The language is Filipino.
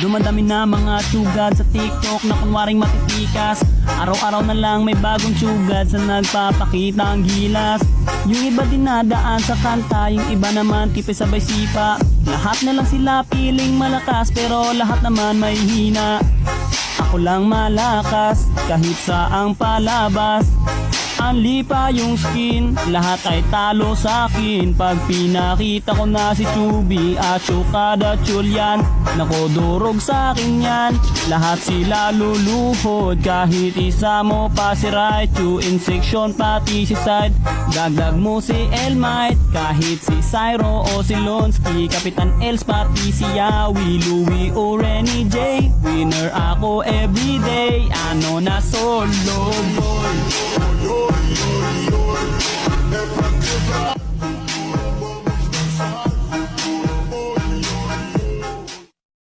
Dumadami na mga tsugad sa TikTok na kunwaring matitikas. Araw-araw na lang may bagong tsugad sa nagpapakita ang gilas. Yung iba dinadaan sa kanta, yung iba naman tipis sabay sipa. Lahat na lang sila piling malakas pero lahat naman may hina. Ako lang malakas kahit saang palabas. Anli pa yung skin, lahat ay talo sa akin. Pag pinakita ko na si Chubby at Chukada Chulyan, nako durog sa akin yan. Lahat sila luluhod, kahit isa mo pa si Raichu. In section pati si Side, dagdag mo si Elmite. Kahit si Cyro o si Lonsky, Kapitan Els pati si Yawi, Louie o Renny J. Winner ako everyday, ano na solo ball.